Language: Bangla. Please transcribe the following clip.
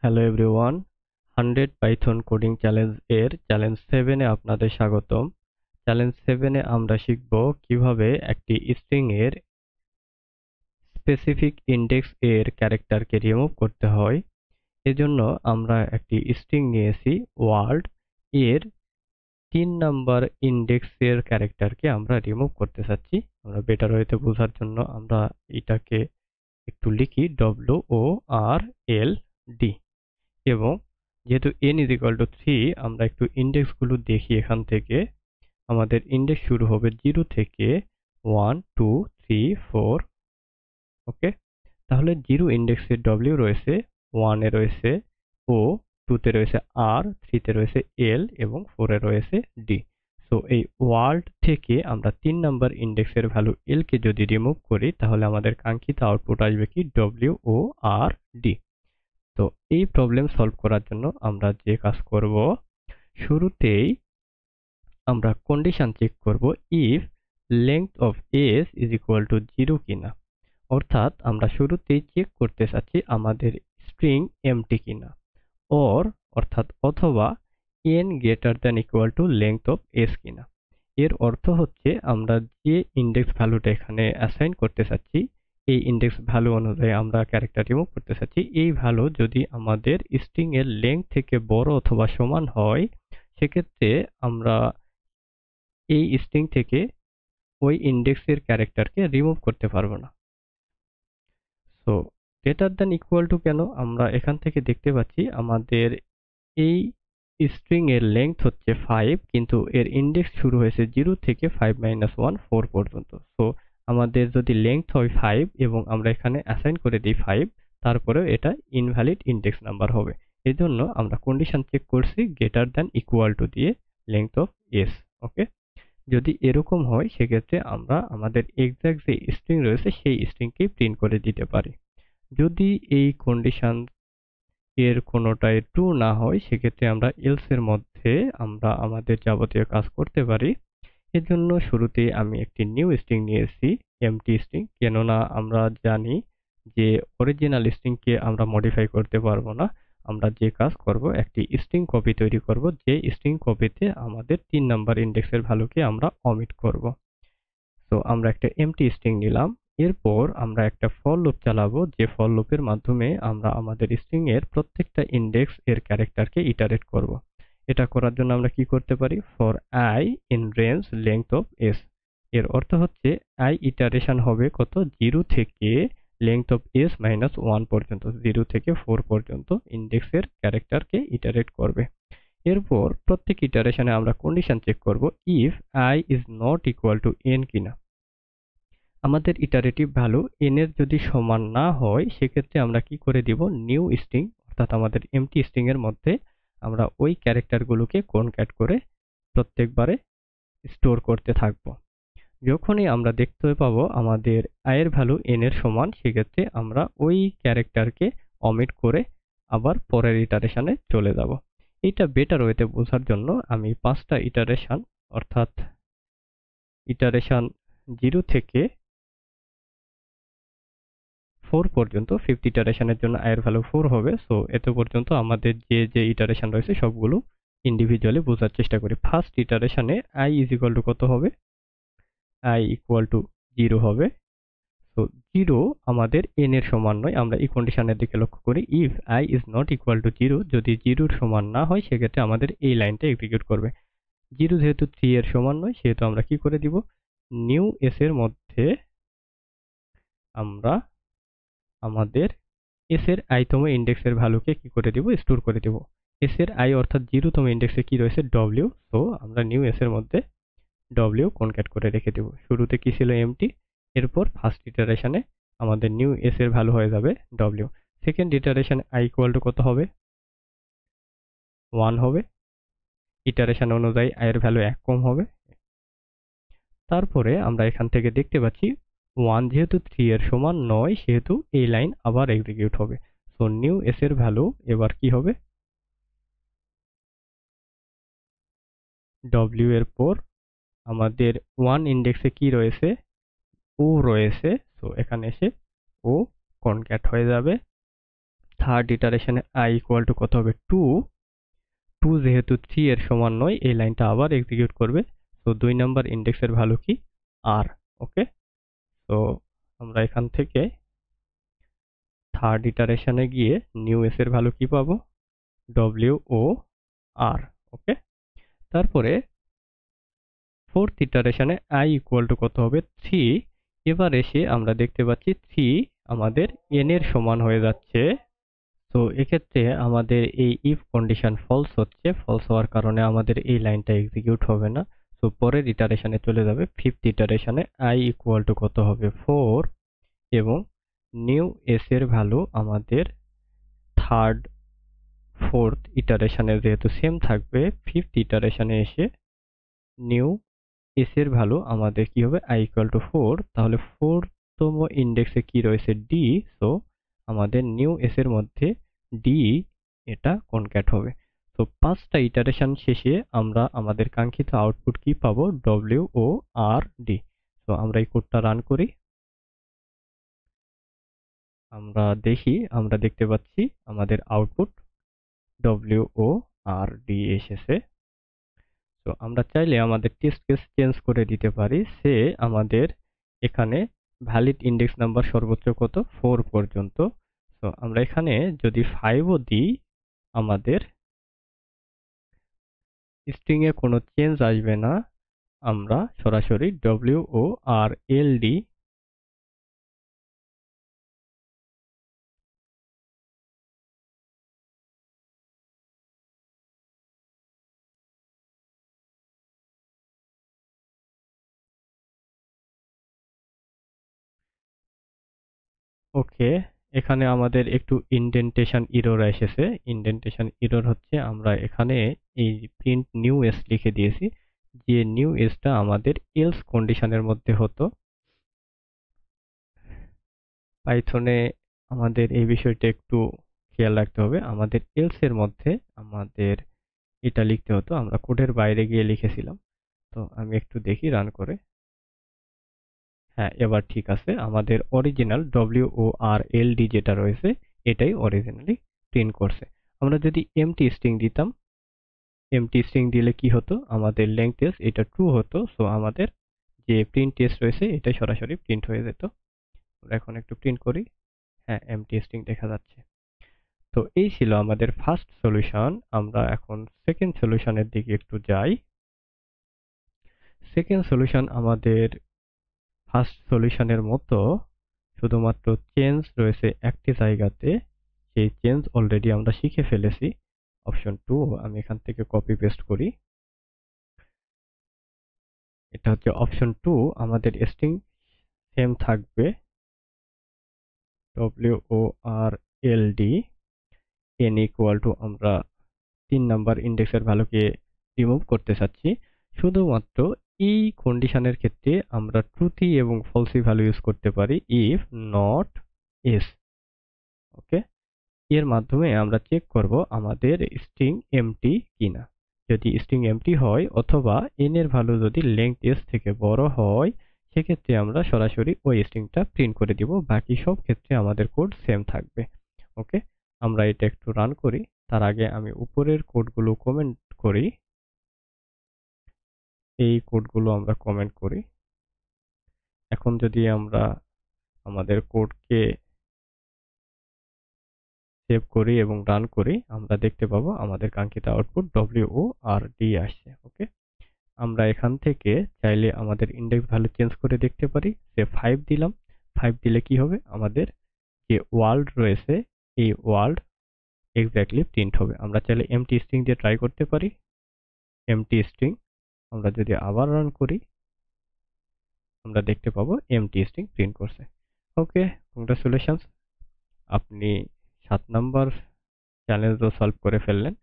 Hello everyone, 100 Python coding challenge এর চ্যালেঞ্জ 7 এ আপনাদের স্বাগতম। চ্যালেঞ্জ 7 এ আমরা শিখব কিভাবে একটি স্ট্রিং এর স্পেসিফিক ইনডেক্স এর ক্যারেক্টারকে রিমুভ করতে হয়। এজন্য আমরা একটি স্ট্রিং নিয়েছি ওয়ার্ল্ড, এর 3 নাম্বার ইনডেক্সের ক্যারেক্টারকে আমরা রিমুভ করতে চাচ্ছি। আমরা বেটার ওয়েতে বোঝার জন্য আমরা এটাকে একটু লিখি WORLD, এবং যেহেতু n is equal to 3, আমরা একটু ইন্ডেক্স গুলো দেখি। এখান থেকে আমাদের ইন্ডেক্স শুরু হবে 0 থেকে 1 2 3 4। ওকে, তাহলে 0 ইন্ডেক্সে w রয়েছে, 1 এ রয়েছে o, 2 তে রয়েছে r, 3 তে রয়েছে l এবং 4 এ রয়েছে d। সো এই ওয়ার্ল্ড থেকে আমরা 3 নাম্বার ইন্ডেক্সের ভ্যালু l কে যদি রিমুভ করি, তাহলে আমাদের কাঙ্ক্ষিত আউটপুট আসবে কি WORD। তো এই প্রবলেম সলভ করার জন্য আমরা যে কাজ করব, শুরুতেই আমরা কন্ডিশন চেক করব if length of s is equal two 0 কিনা। অর্থাৎ আমরা শুরুতেই চেক করতে চাচ্ছি আমাদের স্ট্রিং এমটি কিনা, অথবা n greater than equal to length of s কিনা। এর অর্থ হচ্ছে আমরা যে ইনডেক্স ভ্যালুটা এখানে অ্যাসাইন করতে চাচ্ছি, এই ইনডেক্স ভ্যালু অনুযায়ী আমরা ক্যারেক্টার রিমুভ করতে চাচ্ছি। এই ভ্যালু যদি আমাদের স্ট্রিং এর লেংথ থেকে বড় অথবা সমান হয়, সেক্ষেত্রে আমরা এই স্ট্রিং থেকে ওই ইনডেক্সের ক্যারেক্টারকে রিমুভ করতে পারবো না। So greater than equal to কেন? আমরা এখান থেকে দেখতে পাচ্ছি আমাদের এই স্ট্রিং এর লেংথ হচ্ছে 5, কিন্তু এর ইনডেক্স শুরু হয়েছে 0 থেকে 5 - 1 4 পর্যন্ত। সো আমাদের যদি লেংথ হয় 5 এবং আমরা এখানে অ্যাসাইন করে দিই 5, তারপরেও এটা ইনভ্যালিড ইনডেক্স নাম্বার হবে। এজন্য আমরা কন্ডিশন চেক করছি গ্রেটার দ্যান ইকুয়াল টু দিয়ে লেংথ অফ s। ওকে, যদি এরকম হয় সেক্ষেত্রে আমরা আমাদের এক্সাক্ট যে স্ট্রিং রয়েছে সেই স্ট্রিংকেই প্রিন্ট করে দিতে পারি। যদি এই কন্ডিশন এর কোনোটাই ট্রু না হয়, সেক্ষেত্রে আমরা এলস এর মধ্যে আমরা আমাদের যাবতীয় কাজ করতে পারি। এর জন্য শুরুতেই আমি একটি নিউ স্ট্রিং নিয়েছি, এমটি স্ট্রিং, কেননা আমরা জানি যে অরিজিনাল স্ট্রিংকে আমরা মডিফাই করতে পারবো না। আমরা যে কাজ করব, একটি স্ট্রিং কপি তৈরি করব, যে স্ট্রিং কপিতে আমাদের 3 নাম্বার ইনডেক্সের ভ্যালুকে আমরা অমিট করব। তো আমরা একটা এমটি স্ট্রিং নিলাম। এরপর আমরা একটা ফর লুপ চালাবো, যে ফর লুপের মাধ্যমে আমরা আমাদের স্ট্রিং এর প্রত্যেকটা ইনডেক্স এর ক্যারেক্টারকে ইটারেট করব। এটা করার জন্য আমরা কি করতে পারি, for i in range length of s। এর অর্থ হচ্ছে i ইটারেশন হবে কত, 0 থেকে লেংথ অফ s মাইনাস 1 পর্যন্ত, 0 থেকে 4 পর্যন্ত ইনডেক্সের ক্যারেক্টারকে ইটারেট করবে। এরপর প্রত্যেক ইটারেশনে আমরা কন্ডিশন চেক করব if i is not equal to n কিনা। আমাদের ইটারেটিভ ভ্যালু n এর যদি সমান না হয়, সেক্ষেত্রে আমরা কি করে দিব, নিউ স্ট্রিং, অর্থাৎ আমাদের এমটি স্ট্রিং এর মধ্যে আমরা ওই ক্যারেক্টারগুলোকে কনক্যাট করে প্রত্যেকবারে স্টোর করতে থাকব। যখনই আমরা দেখতে পাবো আমাদের i এর ভ্যালু n এর সমান, সেক্ষেত্রে আমরা ওই ক্যারেক্টারকে অমিট করে আবার পরের ইটারেশনে চলে যাব। এটা বেটার ওয়েতে বোঝার জন্য আমি 5টা ইটারেশন, অর্থাৎ ইটারেশন 0 থেকে 4 পর্যন্ত, 50 ইটারেশনের জন্য i এর ভ্যালু 4 হবে। সো এত পর্যন্ত আমাদের যে ইটারেশন রয়েছে সবগুলো ইন্ডিভিজুয়ালি বোঝার চেষ্টা করি। ফার্স্ট ইটারেশনে i ইজ ইকুয়াল টু কত হবে, i ইকুয়াল টু 0 হবে। তো 0 আমাদের n এর সমান নয়। আমরা এই কন্ডিশনের দিকে লক্ষ্য করি, if i is not equal to 0, যদি 0 এর সমান না হয়, সেক্ষেত্রে আমাদের এই লাইনটা এক্সিকিউট করবে। 0 যেহেতু 3 এর সমান নয়, সেহেতু আমরা কি করে দিব, নিউ s এর মধ্যে আমরা আমাদের s এর i তম ইনডেক্সের ভ্যালুকে কি করে দিব, স্টোর করে দিব। s এর i অর্থাৎ 0তম ইনডেক্সে কি রয়েছে, w। সো আমরা নিউ s এর মধ্যে w কনক্যাট করে রেখে দেব। শুরুতে কি ছিল, এমটি। এরপর ফার্স্ট ইটারেশনে আমাদের নিউ s এর ভ্যালু হয়ে যাবে w। সেকেন্ড ইটারেশনে i ইকুয়াল টু কত হবে, 1 হবে। ইটারেশন অনুযায়ী i এর ভ্যালু 1 কম হবে। তারপরে আমরা এখান থেকে দেখতে পাচ্ছি 1 যেহেতু 3 এর সমান নয়, সেহেতু এই লাইন আবার এক্সিকিউট হবে। সো নিউ s এর ভ্যালু এবার কি হবে, w এর পর আমাদের 1 ইনডেক্সে কি রয়েছে, ও রয়েছে। সো এখানে এসে ও কনক্যাট হয়ে যাবে থার্ড ইটারেশনে আই ইকুয়াল টু কত হবে 2, 2 যেহেতু 3 এর সমান নয় এই লাইনটা আবার এক্সিকিউট করবে। তো 2 নাম্বার ইন্ডেক্সের ভ্যালু কি আর। ওকে, তো আমরা এখান থেকে থার্ড ইটারেশনে গিয়ে নিউ এস এর ভ্যালু কি পাবো, ডব্লিউ ও আর। ওকে, তারপরে ফোর্থ ইটারেশনে আই ইকুয়াল টু কত হবে 3। এবার এসে আমরা দেখতে পাচ্ছি 3 আমাদের এন এর সমান হয়ে যাচ্ছে। তো এক্ষেত্রে আমাদের এই ইফ কন্ডিশন ফলস হচ্ছে, ফলস হওয়ার কারণে আমাদের এই লাইনটা এক্সিকিউট হবে না। তো পরের ইটারেশনে চলে যাবে। ফিফথ ইটারেশনে আই ইকুয়াল টু কত হবে 4 এবং নিউ এস এর ভ্যালু আমাদের থার্ড ফোর্থ ইটারেশনে যেহেতু সেম থাকবে, ফিফথ ইটারেশনে এসে নিউ এস এর ভ্যালু আমাদের কি হবে আই ইকুয়াল টু 4। তাহলে ফোরতম ইন্ডেক্সে কি রয়েছে ডি, সো আমাদের নিউ এস এর মধ্যে ডি এটা কনক্যাট হবে। তো 5টা ইটারেশন শেষে আমরা আমাদের কাঙ্ক্ষিত আউটপুট কি পাবো, ডব্লিউ ও আর ডি। তো আমরা এই কোডটা রান করি, আমরা দেখি, আমরা দেখতে পাচ্ছি আমাদের আউটপুট ডব্লিউ ও আর ডি এসেছে। তো আমরা চাইলে আমাদের টেস্ট কেস চেঞ্জ করে দিতে পারি। সে আমাদের এখানে ভ্যালিড ইন্ডেক্স নাম্বার সর্বোচ্চ কত 4 পর্যন্ত। তো আমরা এখানে যদি 5ও দিই আমাদের স্ট্রিং এ কোনো চেঞ্জ আসবে না, আমরা সরাসরি ডব্লিউ ও আর এল ডি ওকে, এখানে আমাদের একটু ইনডেন্টেশন ইরর এসেছে। ইনডেন্টেশন ইরর হচ্ছে আমরা এখানে এই প্রিন্ট নিউ এস লিখে দিয়েছি, যে নিউ এসটা আমাদের এলস কন্ডিশনের মধ্যে হতো। পাইথনে আমাদের এই বিষয়টা একটু খেয়াল রাখতে হবে। আমাদের এলস এর মধ্যে আমাদের এটা লিখতে হতো, আমরা কোডের বাইরে গিয়ে লিখেছিলাম। তো আমি একটু দেখি রান করে। হ্যাঁ, এবার ঠিক আছে। আমাদের অরিজিনাল WORLD যেটা রয়েছে এটাই অরিজিনালি প্রিন্ট করছে। আমরা যদি এমটি স্ট্রিং দিতাম, এমটি স্ট্রিং দিলে কি হতো, আমাদের লেংথ টেস্ট এটা ট্রু হতো। সো আমাদের যে প্রিন্ট টেস্ট রয়েছে এটাই সরাসরি প্রিন্ট হয়ে যেত। আমরা এখন একটু প্রিন্ট করি। হ্যাঁ, এমটি স্ট্রিং দেখা যাচ্ছে। তো এই ছিল আমাদের ফার্স্ট সলিউশন। আমরা এখন সেকেন্ড সলিউশনের দিকে একটু যাই। সেকেন্ড সলিউশন আমাদের ফার্স্ট সলিউশনের মতো, শুধুমাত্র চেঞ্জ রয়েছে একটি জায়গাতে। সেই চেঞ্জ অলরেডি আমরা শিখে ফেলেছি। অপশন 2 আমি এখান থেকে কপি পেস্ট করি। এটা হচ্ছে অপশন 2, আমাদের স্ট্রিং সেম থাকবে WORLD n ইকুয়াল টু, আমরা 3 নাম্বার ইন্ডেক্সের ভ্যালুকে রিমুভ করতে চাচ্ছি। শুধুমাত্র এই কন্ডিশনের ক্ষেত্রে আমরা ট্রুথি এবং ফলসি ভ্যালু ইউজ করতে পারি, ইফ নট এস। ওকে, এর মাধ্যমে আমরা চেক করব আমাদের স্ট্রিং এমটি কিনা। যদি স্ট্রিং এমটি হয় অথবা n এর ভ্যালু যদি লেংথ s থেকে বড় হয়, সেক্ষেত্রে আমরা সরাসরি ওই স্ট্রিংটা প্রিন্ট করে দিব। বাকি সব ক্ষেত্রে আমাদের কোড সেম থাকবে। ওকে, আমরা এটা একটু রান করি। তার আগে আমি উপরের কোডগুলো কমেন্ট করি। এই কোডগুলো আমরা কমেন্ট করি। এখন যদি আমরা আমাদের কোডকে সেভ করি এবং রান করি, আমরা দেখতে পাবো আমাদের কাঙ্ক্ষিত আউটপুট WORD আসছে। ওকে, আমরা এখান থেকে চাইলে আমাদের ইন্ডেক্স ভ্যালু চেঞ্জ করে দেখতে পারি। যে 5 দিলাম, 5 দিলে কি হবে, আমাদের যে ওয়ার্ল্ড রয়েছে এই ওয়ার্ল্ড এক্স্যাক্টলি প্রিন্ট হবে। আমরা চাইলে এমটি স্ট্রিং দিয়ে ট্রাই করতে পারি। এমটি স্ট্রিং আমরা যদি আবার রান করি, আমরা দেখতে পাবো এমটি স্ট্রিং প্রিন্ট করছে। ওকে, কংগ্রাচুলেশনস, আপনি 7 নাম্বার চ্যালেঞ্জও সলভ করে ফেললেন।